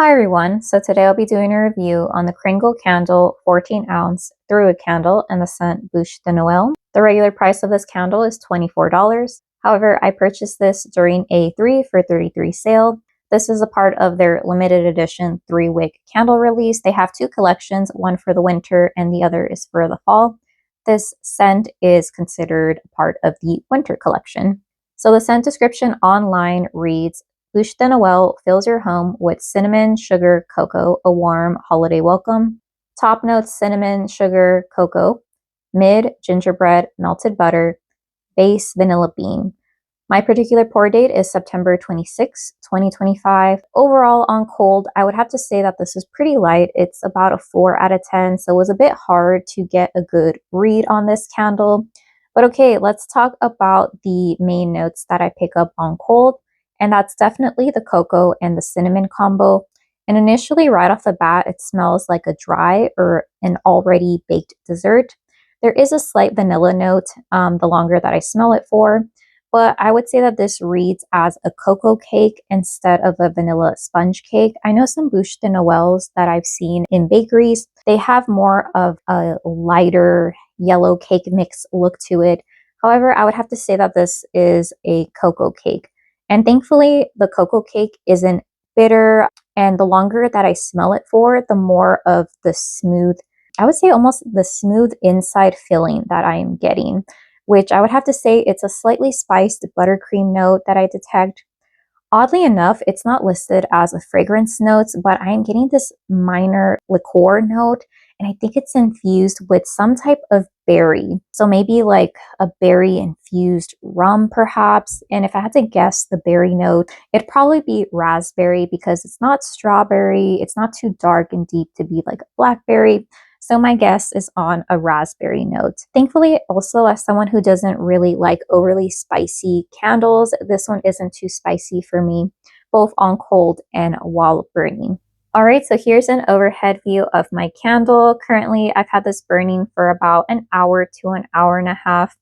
Hi everyone, so today I'll be doing a review on the Kringle candle 14 ounce through a candle in the scent Buche de Noel. The regular price of this candle is $24. However, I purchased this during a 3 for 33 sale. This is a part of their limited edition 3-wick candle release. They have two collections, one for the winter and the other is for the fall. This scent is considered part of the winter collection. So the scent description online reads, Buche de Noel fills your home with cinnamon, sugar, cocoa, a warm holiday welcome. Top notes cinnamon, sugar, cocoa. Mid gingerbread, melted butter. Base vanilla bean. My particular pour date is September 26, 2025. Overall, on cold, I would have to say that this is pretty light. It's about a 4 out of 10, so it was a bit hard to get a good read on this candle. But okay, let's talk about the main notes that I pick up on cold. And that's definitely the cocoa and the cinnamon combo. And initially, right off the bat, it smells like a dry or an already baked dessert. There is a slight vanilla note the longer that I smell it for, but I would say that this reads as a cocoa cake instead of a vanilla sponge cake. I know some Buche de Noëls that I've seen in bakeries, they have more of a lighter yellow cake mix look to it. However, I would have to say that this is a cocoa cake. And thankfully, the cocoa cake isn't bitter. And the longer that I smell it for, the more of the smooth, I would say almost the smooth inside filling that I am getting, which I would have to say it's a slightly spiced buttercream note that I detect. Oddly enough, it's not listed as a fragrance notes, but I am getting this minor liqueur note, and I think it's infused with some type of berry. So maybe like a berry infused rum perhaps. And if I had to guess the berry note, it'd probably be raspberry because it's not strawberry. It's not too dark and deep to be like a blackberry. So my guess is on a raspberry note. Thankfully, also as someone who doesn't really like overly spicy candles, this one isn't too spicy for me, both on cold and while burning. All right, so here's an overhead view of my candle. Currently, I've had this burning for about an hour to an hour and a half.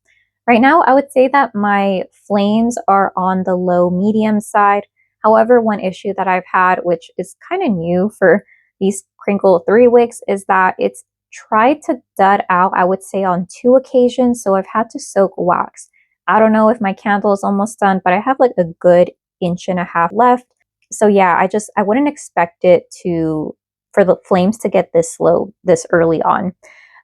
Right now, I would say that my flames are on the low medium side. However, one issue that I've had, which is kind of new for these Kringle 3 wicks, is that it's tried to dud out, I would say, on 2 occasions. So I've had to soak wax. I don't know if my candle is almost done, but I have like a good 1.5 inches left. So yeah, I wouldn't expect it for the flames to get this low this early on.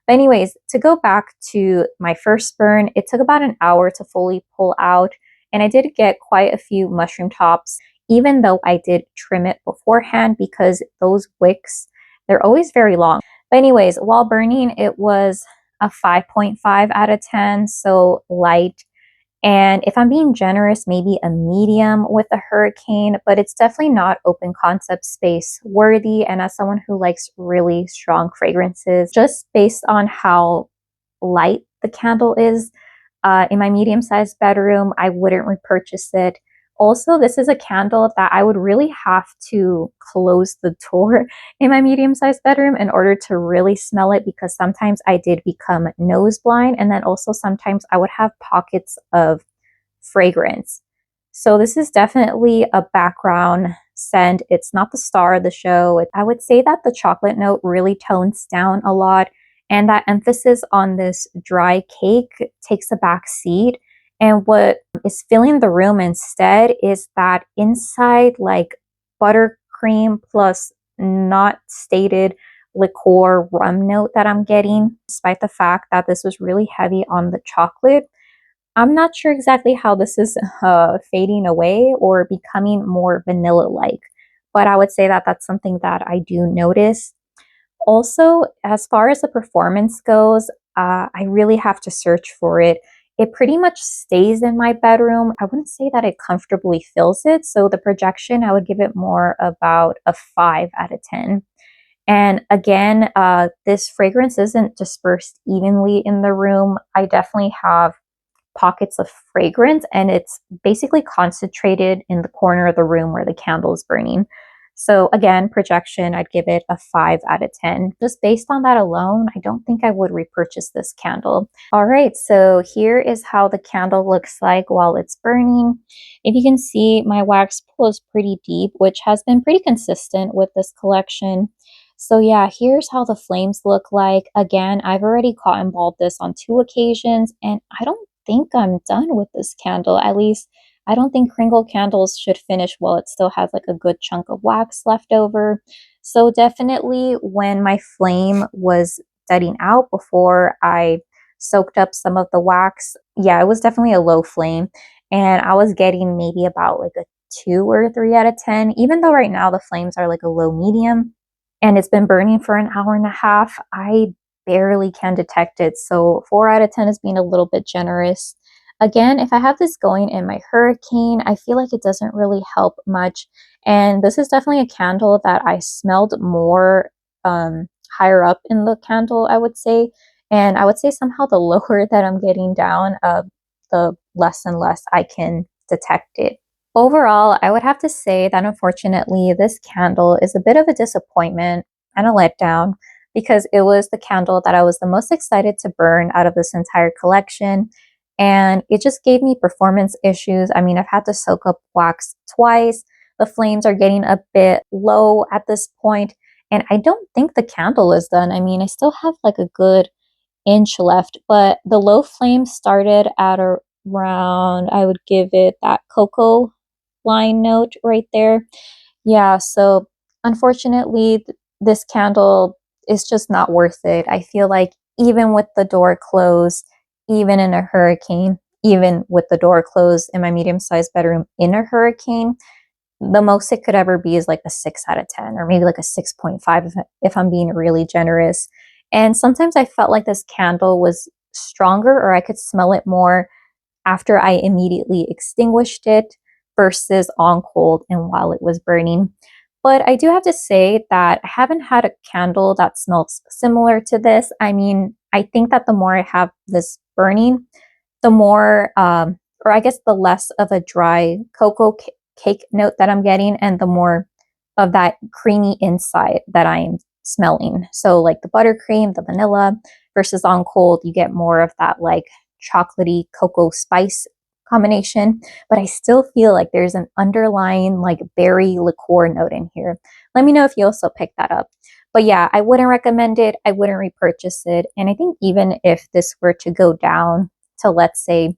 But anyways, to go back to my first burn, it took about an hour to fully pull out, and I did get quite a few mushroom tops, even though I did trim it beforehand because those wicks, they're always very long. But anyways, while burning, it was a 5.5 out of 10, so light. And if I'm being generous, maybe a medium with a hurricane, but it's definitely not open concept space worthy. And as someone who likes really strong fragrances, just based on how light the candle is, in my medium-sized bedroom, I wouldn't repurchase it. Also, this is a candle that I would really have to close the door in my medium-sized bedroom in order to really smell it, because sometimes I did become nose blind, and then also sometimes I would have pockets of fragrance. So this is definitely a background scent. It's not the star of the show. I would say that the chocolate note really tones down a lot, and that emphasis on this dry cake takes a back seat. And what is filling the room instead is that inside like buttercream plus not stated liqueur rum note that I'm getting, despite the fact that this was really heavy on the chocolate. I'm not sure exactly how this is fading away or becoming more vanilla-like, but I would say that that's something that I do notice. Also, as far as the performance goes, I really have to search for it. It pretty much stays in my bedroom. I wouldn't say that it comfortably fills it. So the projection, I would give it more about a 5 out of 10. And again, this fragrance isn't dispersed evenly in the room. I definitely have pockets of fragrance, and it's basically concentrated in the corner of the room where the candle is burning. So again, projection, I'd give it a 5 out of 10. Just based on that alone, I don't think I would repurchase this candle. All right, so here is how the candle looks like while it's burning. If you can see, my wax pool is pretty deep, which has been pretty consistent with this collection. So yeah, here's how the flames look like. Again, I've already cotton balled this on 2 occasions, and I don't think I'm done with this candle. At least I don't think Kringle candles should finish while it still has like a good chunk of wax left over. So definitely when my flame was deading out before I soaked up some of the wax, yeah, it was definitely a low flame. And I was getting maybe about like a 2 or 3 out of 10, even though right now the flames are like a low medium and it's been burning for an hour and a half. I barely can detect it. So 4 out of 10 is being a little bit generous. Again, if I have this going in my hurricane, I feel like it doesn't really help much. And this is definitely a candle that I smelled more higher up in the candle, I would say. And I would say somehow the lower that I'm getting down, the less and less I can detect it. Overall, I would have to say that unfortunately, this candle is a bit of a disappointment and a letdown because it was the candle that I was the most excited to burn out of this entire collection. And it just gave me performance issues. I mean, I've had to soak up wax twice. The flames are getting a bit low at this point, and I don't think the candle is done. I mean, I still have like a good inch left, but the low flame started at around, I would give it that cocoa line note right there. Yeah, so unfortunately, this candle is just not worth it. I feel like even with the door closed, even in a hurricane, even with the door closed in my medium-sized bedroom in a hurricane, the most it could ever be is like a 6 out of 10, or maybe like a 6.5 if I'm being really generous. And sometimes I felt like this candle was stronger, or I could smell it more after I immediately extinguished it versus on cold and while it was burning. But I do have to say that I haven't had a candle that smells similar to this. I mean, I think that the more I have this burning, the more, or I guess the less of a dry cocoa cake note that I'm getting, and the more of that creamy inside that I'm smelling. So like the buttercream, the vanilla, versus on cold, you get more of that like chocolatey cocoa spice combination, but I still feel like there's an underlying like berry liqueur note in here. Let me know if you also pick that up. But yeah, I wouldn't recommend it. I wouldn't repurchase it. And I think even if this were to go down to, let's say,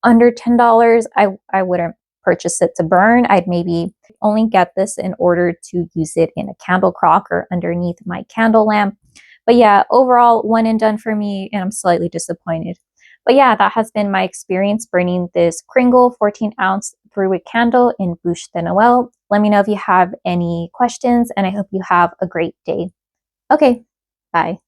under $10, I wouldn't purchase it to burn. I'd maybe only get this in order to use it in a candle crock or underneath my candle lamp. But yeah, overall, one and done for me, and I'm slightly disappointed. But yeah, that has been my experience burning this Kringle 14-ounce 3-wick candle in Buche de Noel. Let me know if you have any questions, and I hope you have a great day. Okay, bye.